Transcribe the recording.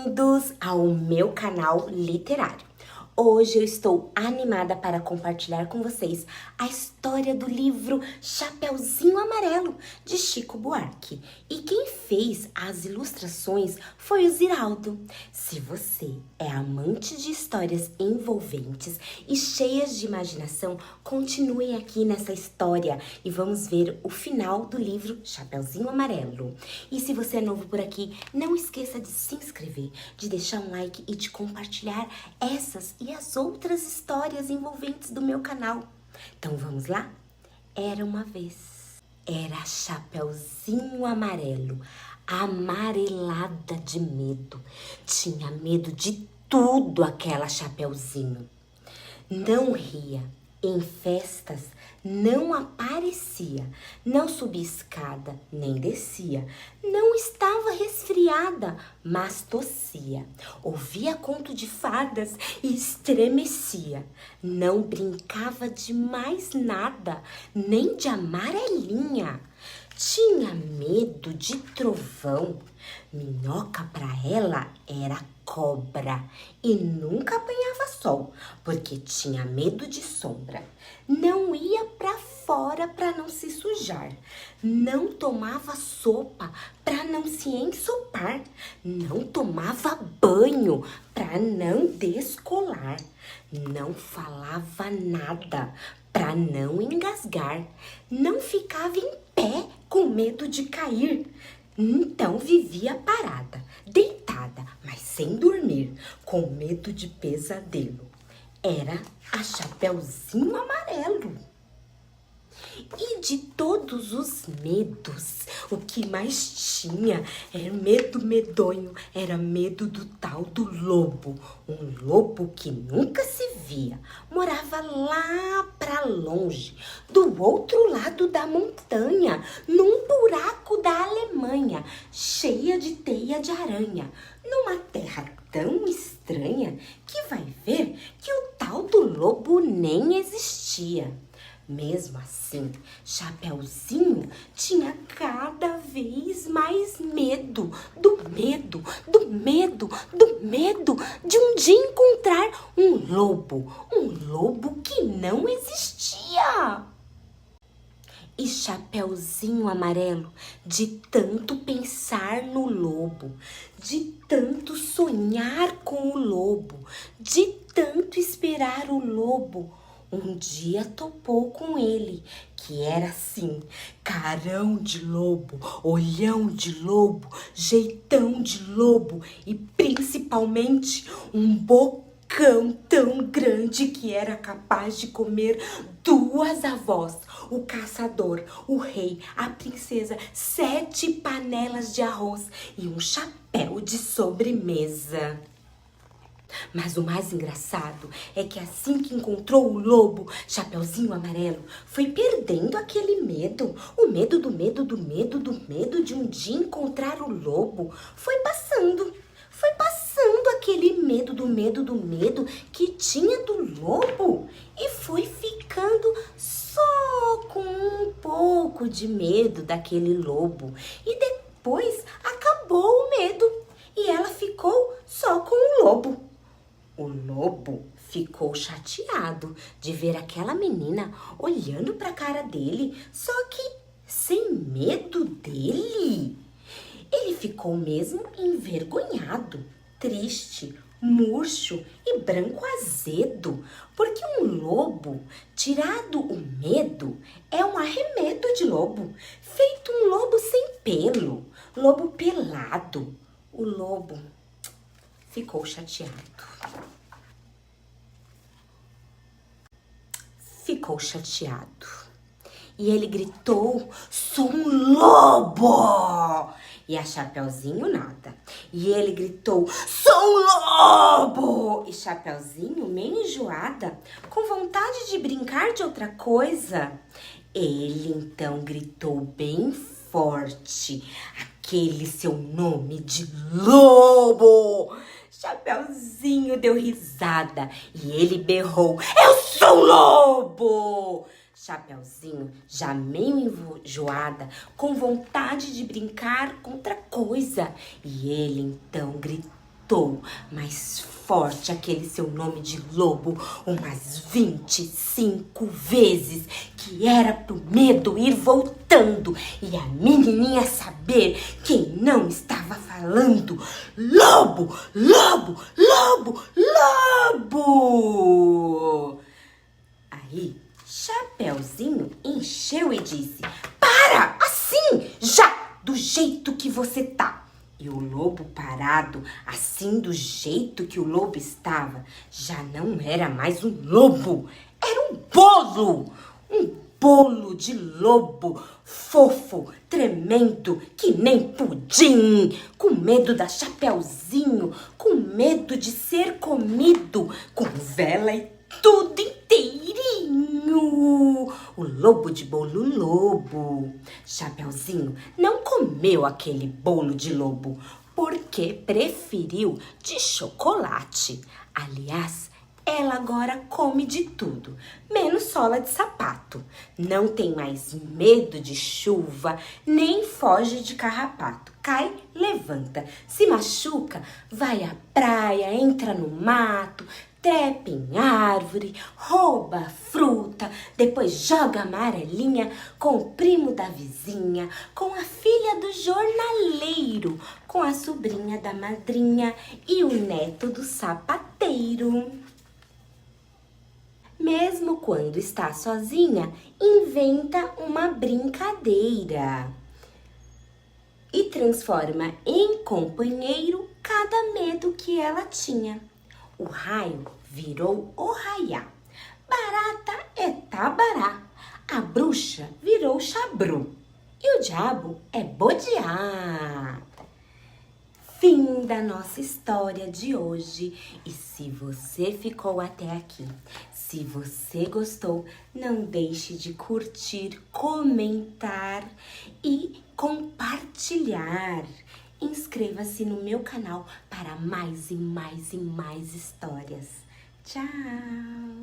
Bem-vindos ao meu canal literário. Hoje eu estou animada para compartilhar com vocês a história do livro Chapeuzinho Amarelo, de Chico Buarque. E quem fez as ilustrações foi o Ziraldo. Se você é amante de histórias envolventes e cheias de imaginação, continue aqui nessa história e vamos ver o final do livro Chapeuzinho Amarelo. E se você é novo por aqui, não esqueça de se inscrever, de deixar um like e de compartilhar essas e as outras histórias envolventes do meu canal. Então vamos lá? Era uma vez. Era Chapeuzinho Amarelo, amarelada de medo. Tinha medo de tudo aquela Chapeuzinho. Não ria, em festas não aparecia, não subia escada, nem descia, não estava resfriada, mas tossia, ouvia conto de fadas e estremecia, não brincava de mais nada, nem de amarelinha. Tinha medo de trovão, minhoca pra ela era cobra e nunca apanhava sol, porque tinha medo de sombra. Não ia pra fora pra não se sujar, não tomava sopa pra não se ensopar, não tomava banho pra não descolar, não falava nada pra não engasgar, não ficava em pé com medo de cair. Então vivia parada, deitada, mas sem dormir, com medo de pesadelo. Era a Chapeuzinho Amarelo. E de todos os medos, o que mais tinha era medo medonho, era medo do tal do lobo. Um lobo que nunca se via, morava lá pra longe, do outro lado da montanha, num buraco da Alemanha, cheia de teia de aranha, numa terra tão estranha que vai ver que o tal do lobo nem existia. Mesmo assim, Chapeuzinho tinha cada vez mais medo, do medo, do medo, do medo de um dia encontrar um lobo que não existia. E Chapeuzinho Amarelo, de tanto pensar no lobo, de tanto sonhar com o lobo, de tanto esperar o lobo, um dia topou com ele, que era assim, carão de lobo, olhão de lobo, jeitão de lobo e principalmente um bocão tão grande que era capaz de comer duas avós, o caçador, o rei, a princesa, 7 panelas de arroz e um chapéu de sobremesa. Mas o mais engraçado é que assim que encontrou o lobo, Chapeuzinho Amarelo foi perdendo aquele medo. O medo do medo do medo do medo de um dia encontrar o lobo. Foi passando aquele medo do medo do medo que tinha do lobo. E foi ficando só com um pouco de medo daquele lobo. E depois acabou o medo e ela ficou só com o lobo. O lobo ficou chateado de ver aquela menina olhando para a cara dele, só que sem medo dele. Ele ficou mesmo envergonhado, triste, murcho e branco azedo, porque um lobo, tirado o medo, é um arremedo de lobo, feito um lobo sem pelo, lobo pelado. O lobo ficou chateado. E ele gritou, sou um lobo! E a Chapeuzinho nada. E ele gritou, sou um lobo! E Chapeuzinho, meio enjoada, com vontade de brincar de outra coisa, ele então gritou bem forte aquele seu nome de lobo. Chapeuzinho deu risada e ele berrou, eu sou um lobo! Chapeuzinho, já meio enjoada, com vontade de brincar com outra coisa. E ele então gritou gritou mais forte aquele seu nome de lobo umas 25 vezes, que era pro medo ir voltando e a menininha saber quem não estava falando. Lobo, lobo, lobo, lobo! Aí, Chapeuzinho encheu e disse: para, assim, já, do jeito que você tá. E o lobo parado, assim do jeito que o lobo estava, já não era mais um lobo, era um bolo! Um bolo de lobo, fofo, tremendo, que nem pudim, com medo da Chapeuzinho, com medo de ser comido, com vela e tudo inteirinho. O lobo de bolo lobo. Chapeuzinho não comeu aquele bolo de lobo, porque preferiu de chocolate. Aliás, ela agora come de tudo, menos sola de sapato. Não tem mais medo de chuva, nem foge de carrapato. Cai, levanta, se machuca, vai à praia, entra no mato, trepa em árvore, rouba fruta, depois joga amarelinha com o primo da vizinha, com a filha do jornaleiro, com a sobrinha da madrinha e o neto do sapateiro. Mesmo quando está sozinha, inventa uma brincadeira e transforma em companheiro cada medo que ela tinha. O raio virou o raiá, barata é tabará, a bruxa virou chabru e o diabo é bodiá. Fim da nossa história de hoje. E se você ficou até aqui, se você gostou, não deixe de curtir, comentar e compartilhar. Inscreva-se no meu canal para mais e mais e mais histórias. Tchau!